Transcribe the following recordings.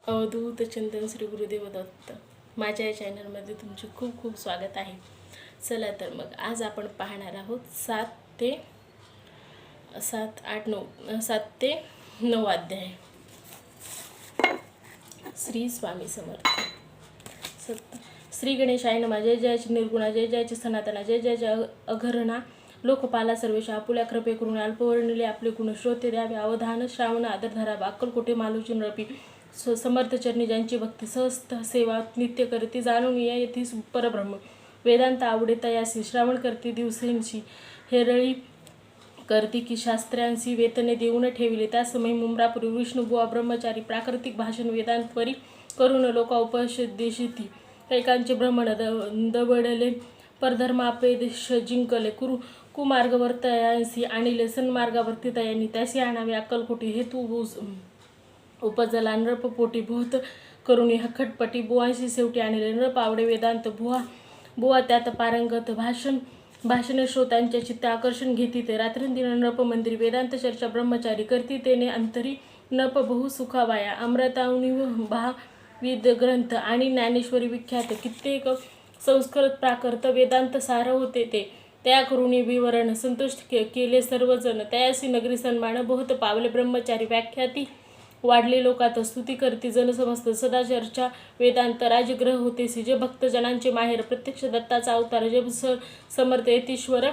अवधूत चिंतन श्री गुरुदेव दत्त माझ्या या चॅनलमध्ये तुमचे खूप खूप स्वागत आहे. चला तर मग आज आपण पाहणार आहोत 7 ते 9 अध्याय. श्री स्वामी समर्थ. श्री गणेशाय नमः. जय जयचे निर्गुणा, जय जयचे सनातना, जय जयचे अघरणा लोकपाला सर्वेशा. आपुल्या कृपे करून अल्पवर्णिले आपले गुण श्रोते द्यावे. अवधान श्रावण आदर धरावा. अक्कलकोटे मालूची नरपी समर्थ चरणी ज्यांची भक्ती सहस्थ सेवा नित्य करती. जाणून या येथे परब्रह्म वेदांत आवडे तयासी. श्रावण करती दिवसेंची हेरळी करती की शास्त्र्यांशी वेतने देऊन ठेविले. त्यासमयी मुंब्रापूर्वी विष्णुबुवा ब्रह्मचारी प्राकृतिक भाषण वेदांतवरी करून लोका उपदेशिती. कैकांचे ब्रह्मण दबडले परधर्मापेदेश जिंकले. कुमार्गवर्तयांशी आणले सन्मार्गावर्ती तयांनी. त्याशी आणावे अक्कलकोटी हेतू उपजला नृपपोटी भूत करुणी खटपटी. बुवांशी शेवटी आणले नृप आवडे वेदांत. बुवा त्यात पारंगत. भाषणे श्रोत्यांच्या चित्त आकर्षण घेती ते. रात्रंदिन नृप मंदिरी वेदांत चर्चा ब्रह्मचारी करती. तेने अंतरी नृप बहु सुखावाया. अमृतावनी भाविद ग्रंथ आणि ज्ञानेश्वरी विख्यात. कित्येक संस्कृत प्राकृत वेदांत सार होते ते. त्या करुणी विवरण संतुष्ट केले सर्वजण. त्यासी नगरी सन्मान बहुत पावले ब्रह्मचारी. व्याख्याती वाढले लोकात स्तुती करती जन समस्त. सदा चर्चा वेदांत राजग्रह होतेसी. जे भक्तजनांचे माहेर प्रत्यक्ष दत्ताचा अवतार. जे समर्थ यतीश्वर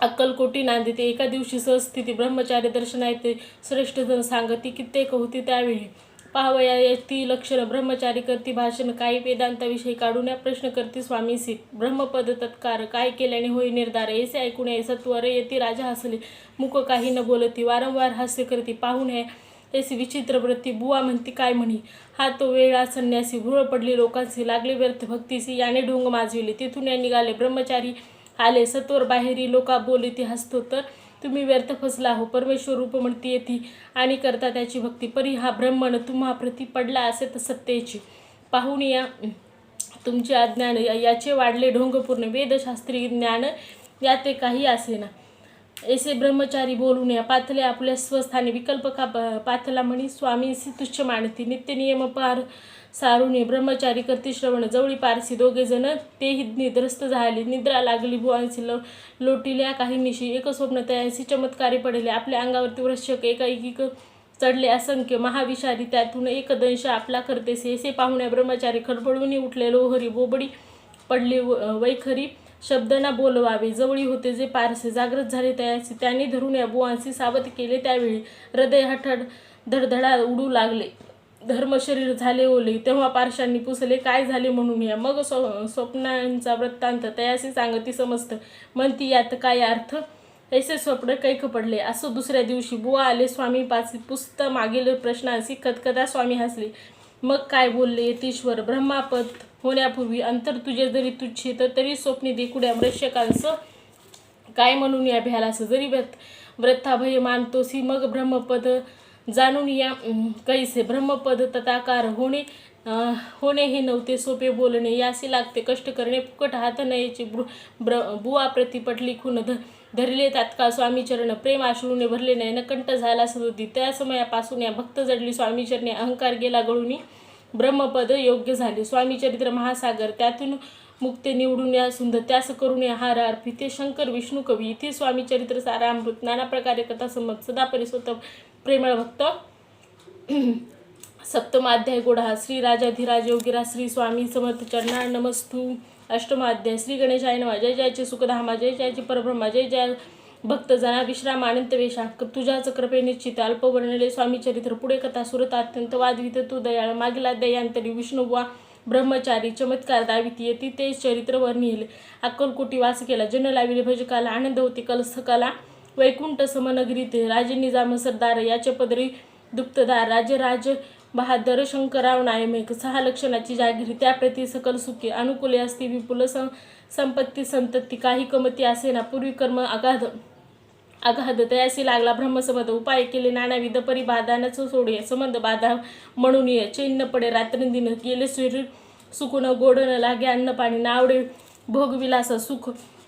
अक्कलकोटी नांदिते. एका दिवशी सहस्थिती ब्रह्मचारी दर्शनायते. श्रेष्ठ जन सांगती कित्येक होती त्यावेळी. पाहावया येती लक्षण ब्रह्मचारी करती भाषण. काही वेदांताविषयी काढून या प्रश्न करती स्वामीसी. ब्रह्मपद तत्कार काय केल्याने होई निर्धार. ऐसे ऐकून ये सत्वर येती राजा हसले. मुख काही न बोलती वारंवार हास्य करती. पाहून हे ऐसी विचित्र वृत्ती. बुवा म्हणती काय म्हणी. हा तो वेळा संन्यासी. भुरळ पडली लोकांशी लागले व्यर्थ भक्तीसी. याने ढोंग माजविले. तिथून या निघाले ब्रह्मचारी आले सत्वर बाहेरी. लोका बोलिती हसतो तर तुम्ही व्यर्थ फसला हो. परमेश्वर रूप म्हणती येती आणि करता त्याची भक्ती. परी हा ब्रह्मण तुम्हा प्रती पडला असे तर सत्तेची. पाहून या तुमचे अज्ञान. याचे वाढले ढोंग पूर्ण. वेदशास्त्री ज्ञान याते काही असेना. ऐसे ब्रह्मचारी बोलून या पाथले आपल्या स्वस्थानी. विकल्प का पाथला म्हणी स्वामीसी तुच्छ मानती. नित्य नियम पार सारुणी ब्रह्मचारी करती श्रवण. जवळी पारसी दोघे जण तेही निद्रस्त झाले. निद्रा लागली बुवांसी. लोटिल्या काही निशी. एक स्वप्न तयांसी चमत्कारी पडले. आपल्या अंगावरती वृश्चक एकाएकी चढले असंख्य महाविषारी. त्यातून एक दंश आपला करतेसे. ऐसे पाहुण्या ब्रह्मचारी खडबडून उठले. लोहरी बोबडी पडली वैखरी. शब्द ना बोलवावे. जवळी होते जे पारसे जागृत झाले तयासी. त्यांनी धरून या बुवांसी सावध केले. त्यावेळी हृदय हठड धडधडा उडू लागले. धर्म शरीर झाले ओले. तेव्हा पारशांनी पुसले काय झाले म्हणून या. मग स्वप्नांचा वृत्तांत तयासी सांगती समस्त. म्हणती यात काय अर्थ. ऐसे स्वप्न कैक पडले. असो दुसऱ्या दिवशी बुवा आले स्वामी पासी. पुस्त मागील प्रश्नांशी कदकदा स्वामी हसले. मग काय बोलले यतीश्वर. ब्रह्मापद होण्यापूर्वी अंतर तुझे जरी तुच्छे तरी स्वप्नी देखुड्या मृष्यकांस काय म्हणून या भ्यालास. जरी व्रताभय मानतोसी मग ब्रह्मपद जाणून या कैसे. ब्रह्मपद तथाकार होणे हे नव्हते सोपे बोलणे. यासी लागते कष्ट करणे फुकट हात नयेचे. बुवा प्रति पटली खून धरले तात्काळ स्वामीचरण. प्रेम अश्रूने भरले नयनकंठ झाला सदोदी. त्या समयापासून या भक्त जडली स्वामीचरणे. अहंकार गेला गळूनी ब्रह्मपद योग्य झाले. स्वामीचरित्र महासागर त्यातून मुक्ते निवडून या सुंदर. त्यास करून या हार अर्पिते शंकर विष्णू कवी. इथे स्वामीचरित्र सारामृत. नाना प्रकारे कथा संमत सदा परिस्वत प्रेमळ भक्त. सप्तमाध्याय गोडा. श्री राजाधिराज योगीरा श्री स्वामी समर्थ चरणा नमस्तू. अष्टमाध्याय. श्री गणेशाय नमः. जय जयचे सुखधामा. जय जयचे परब्रह्मा. जय जय भक्तजना विश्राम अनंत वेशा. तुझ्याच कृपे निश्चित अल्पवर्णले स्वामीचरित्र. पुढे कथा सुरत अत्यंत वादवित तू दयाळ. मागील अध्यायांतरी विष्णुबुवा ब्रह्मचारी चमत्कार दाविती येती ते चरित्र वर्णिले. अक्कलकोटी वास केला. जन लाविले भजकाला. आनंद होते कलस्थकाला. वैकुंठ समनगरी ते. राजे निजाम सरदार याचे पदरी दुप्तदार. राज बहादर शंकरराव नायमेक. 6 लक्षणाची जागिरी. त्याप्रती सकल सुखे अनुकूले असती. विपुल संपत्ती संतती. काही कमती असे ना. पूर्वी कर्म अगाध तयासी लागला ब्रह्मसंबंध. उपाय केले नानाविध परी बाधानच सोडे. संबंध बाधा म्हणून ये. चैन पडे रात्रंदिन. गेले शरीर सुकून गोड न लागे अन्न पाणी. नावडे भोगविलास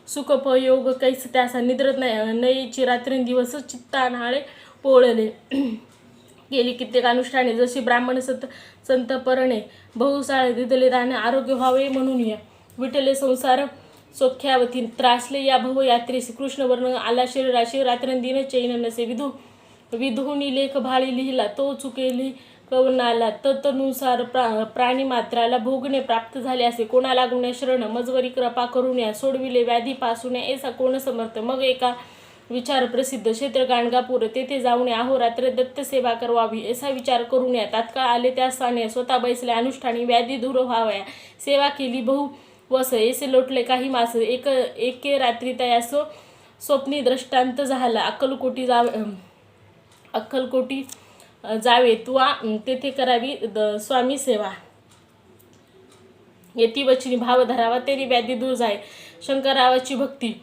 सुखपयोग कैस त्यासा. निद्रत नयेची रात्रंदिवस चित्तानाळे पोळले. केली कित्येक अनुष्ठाने, जशी ब्राह्मण संत परणे बहुसाळ दिदले दाने आरोग्य व्हावे म्हणून या विठ्ठले संसार सौख्यावती त्रासले या भव यात्रेसी कृष्ण वर्ण आला शरीराशी रात्रंदिन चैन नसे विधुनी लेख भाळी लिहिला तो चुकेली कवनाला तत्नुसार प्राणी मात्राला भोगणे प्राप्त झाले असे कोणाला गुण्या शरण मजवरी कृपा करून या सोडविले व्याधी पासून ऐसा कोण समर्थ मग एका विचार प्रसिद्ध क्षेत्र गाणगापूर तेथे जाऊन अहोरात्र दत्त सेवा करवावी असा विचार करून या तात्काळ आले त्या स्थानी स्वतः बैसले अनुष्ठानी व्याधी दूर व्हावया सेवा केली बहु वस ऐसे लोटले काही मास एके रात्री तयास स्वप्नी दृष्टांत झाला अक्कलकोटी जावे तुवा तेथे करावी स्वामी सेवा येती वचनी भाव धरावा तेरी व्याधी दूर जाय शंकररावाची भक्ती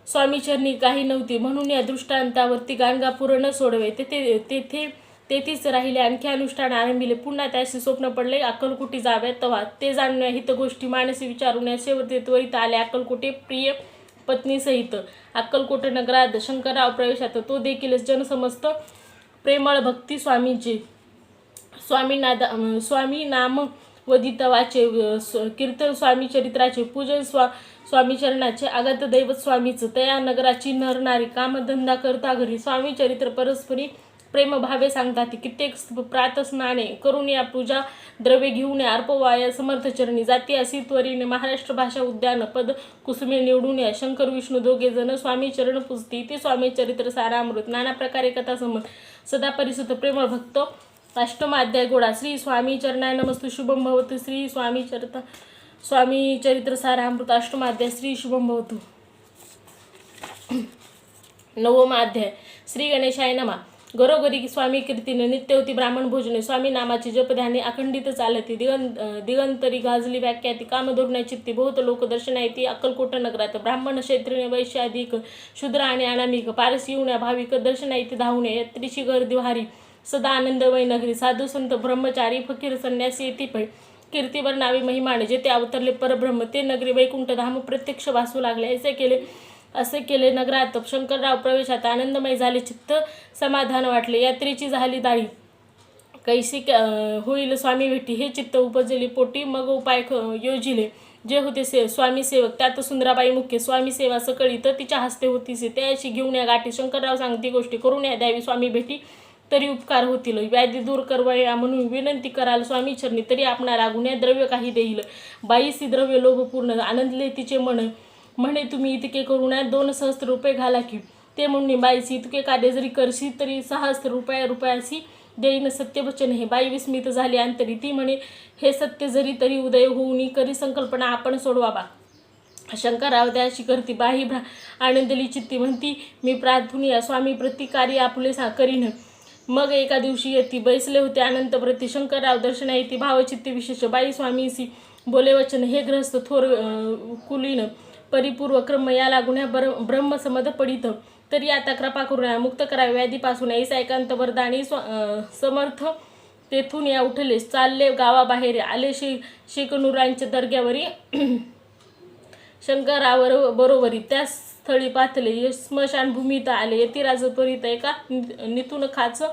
स्वामीचरणी काही नव्हती म्हणून या दृष्टांतावरती गाणगापूर न सोडवे तेथेच राहिले आणखी अनुष्ठान आरंभिले पुन्हा त्याशी स्वप्न पडले अक्कलकोटी जाव्यात तवा ते जाणण्या हित गोष्टी मानसी विचारून या शेवटी त्वरित आले अक्कलकोटे प्रिय पत्नीसहित अक्कलकोट नगरात शंकरराव प्रवेशात तो देखील जनसमस्त प्रेमळ भक्ती स्वामींचे स्वामी नाम वदितवाचे कीर्तन स्वामी चरित्राचे पूजन स्वामी चरणाचे आगत दैवत स्वामीच तया नगराची नरनारी कामधंदा करता घरी स्वामी चरित्र परस्परी प्रेमभावे सांगतात कित्येक प्रातस्नाने करून या पूजा द्रव्ये घेऊन अर्पवाया समर्थ चरणी जाती अशी त्वरीने महाराष्ट्र भाषा उद्यान पद कुसुमे निवडून या शंकर विष्णू दोघे जण स्वामी चरण पुजती ते स्वामी चरित्र सारामृत नाना प्रकारे कथा संबंध सदा परिसुत प्रेमळ भक्त अष्टमाध्याय गोडा श्री स्वामी चरणाय नमस्तु शुभम भवतु श्री स्वामी चरित्र सारामृत अष्टमाध्याय श्री शुभम भवतु नवमा अध्याय श्री गणेशाय नमा घरोघरी स्वामी कीर्तीने नित्यवती ब्राह्मण भोजने स्वामी नामाची जपध्याने अखंडित चालती दिगंतरी गाजली व्याख्याती कामधोरण्या चित्ती बहुत लोक दर्शनायती अक्कलकोट नगरात ब्राह्मण क्षेत्रीय वैश्याधिक शूद्र आणि अनामिक पारसी येऊन भाविक दर्शनायती धावणे यात्रेची गर्दी भारी सदा आनंदमय नगरी साधू संत ब्रह्मचारी फकीर संन्यासी येती पै कीर्तीवर नावे महिमाने जेथे अवतरले परब्रह्म ते नगरी वैकुंठ धाम प्रत्यक्ष भासू लागले असे केले नगरात शंकरराव प्रवेशात आनंदमय झाले चित्त समाधान वाटले यात्रेची झाली दाळी कैसी होईल स्वामी भेटी हे चित्त उपजली पोटी मग उपाय योजिले जे होते स्वामी सेवक त्यात सुंदराबाई मुख्य स्वामी सेवा सकळी तर तिच्या हस्ते होतीसे त्याशी घेऊन या गाठी शंकरराव सांगती गोष्टी करून या द्यावी स्वामी भेटी तरी उपकार होतील व्याधी दूर करवया म्हणून विनंती कराल स्वामी चरणी तरी आपणाला गुन्ह्या द्रव्य काही देईल बाईसी द्रव्य लोभपूर्ण आनंदले तिचे मन म्हणे तुम्ही इतके करून 2 सहस्त्र रुपये घाला की ते म्हणणे बाईसी इतके कार्य जरी करशी तरी 600 रुपयासी देईन सत्यवचन हे बाई विस्मित झाली अंतरी ती म्हणे हे सत्य जरी तरी उदय होऊनी करी संकल्पना आपण सोडवावा शंकरराव त्याशी करती बाही आनंदली चित्ती म्हणती मी प्रार्थुनिया स्वामी प्रतिकारी आपुले करीन मग एका दिवशी येती बैसले होते अनंत प्रति शंकरराव दर्शना येती भावचित्ती विशेष बाई स्वामीसी बोले वचन हे ग्रस्त थोर कुलीन परिपूर्व क्रम या लागुण्या ब्रह्मसमद पडित तरी आता कृपा करून मुक्त करावे व्याधीपासून ऐसा एकांत वरदानी समर्थ तेथून या उठले चालले गावाबाहेर आले शेकनुरांच्या दर्ग्यावरी शंकरावर बरोबरी त्या स्थळी पाथले स्मशानभूमीत आले यतिराजपरीत एका नितून खाच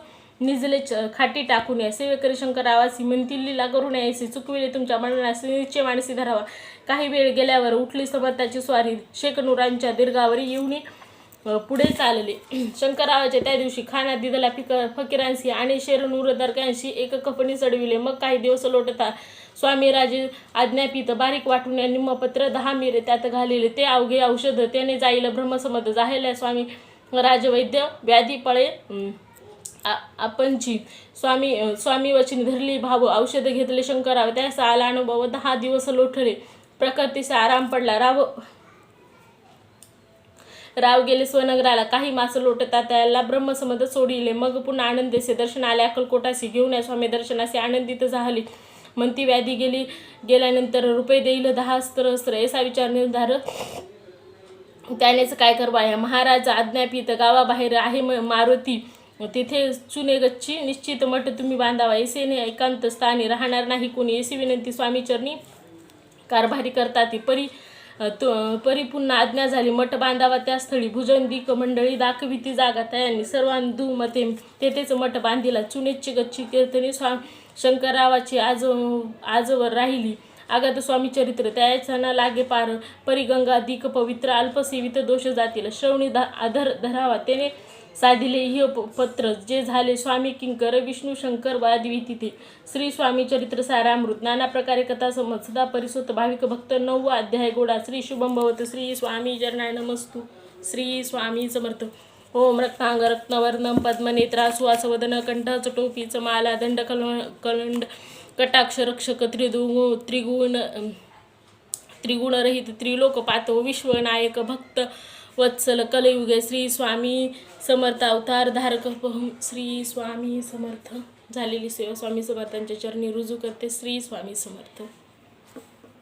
निजले खाटी टाकून या सेवेकरी शंकररावासी म्हणतील लीला करून यायचे चुकविले तुमच्या मनास निश्चय मानसी धरावा काही वेळ गेल्यावर उठली समर्थाची स्वारी शेकनुरांच्या दीर्घावरी येऊन पुढे चालले शंकररावाच्या त्या दिवशी खाना दिदला फकीरांशी आणि शेरनूर दर्गांशी एक कफनी चढविले मग काही दिवस लोटता स्वामी राजे आज्ञापित बारीक वाटून निम्मपत्र 10 मिरे त्यात घालेले ते अवघे औषध त्याने जाईल ब्रह्मसमद जाहेल्या स्वामी राजवैद्य व्याधी पळे आपणची स्वामी वचनी धरली भाव औषध घेतले शंकरराव त्याचा आला अनुभव 10 दिवस लोटले प्रकृतीचा आराम पडला राव गेले स्वनगराला काही मास लोटता त्याला ब्रह्मसमद सोडिले मग पुन्हा आनंदेसे दर्शन आले अक्कलकोटाशी घेऊन या स्वामी दर्शनाशी आनंदित झाली म्हणती व्याधी गेल्यानंतर रुपये देईल 10 सहस्त्र असा विचार निर्धार त्यानेच काय करवाया महाराज आज्ञापित गावाबाहेर आहे मारुती तिथे चुने गच्ची निश्चित मठ तुम्ही बांधावा ऐसेने एकांत स्थानी राहणार नाही कोणी ऐसी विनंती स्वामी चरणी कारभारी करतात परी परिपूर्ण आज्ञा झाली. मठ बांधावा त्या स्थळी भुजंदिक मंडळी दाखवी ती जागा तयांनी सर्वांधू मते तेथेच मठ बांधिला. चुनेची गच्ची कीर्तनी शंकररावाची आजवर राहिली. आगात स्वामी चरित्र त्याचा न लागे पार. परिगंगा दिक पवित्र अल्पसेवित दोष जातील. श्रवणी आधर धरावा त्याने साधिले ह्य पत्र. जे झाले स्वामी किंकर विष्णू शंकर वादवी तिथे. श्री स्वामी चरित्र सारामृत. नाना प्रकारे कथा समज सदा परिसुत भाविक भक्त. 9वा अध्याय गोडा. श्री शुभम भवत. श्री स्वामी चरणाय नमस्तु. श्री स्वामी समर्थ. ओम रत्नांग रत्नवर्णम पद्मनेत्रा सुवासवदन कंठ चटोपीच माला दंड कलंड कटाक्ष रक्षक त्रिगुणरहित त्रिलोकपातो विश्वनायक भक्त वत्सल कलयुगे श्री स्वामी समर्थ अवतार धारक श्री स्वामी समर्थ. झालेली सेवा स्वामी समर्थांच्या चरणी रुजू करते. श्री स्वामी समर्थ.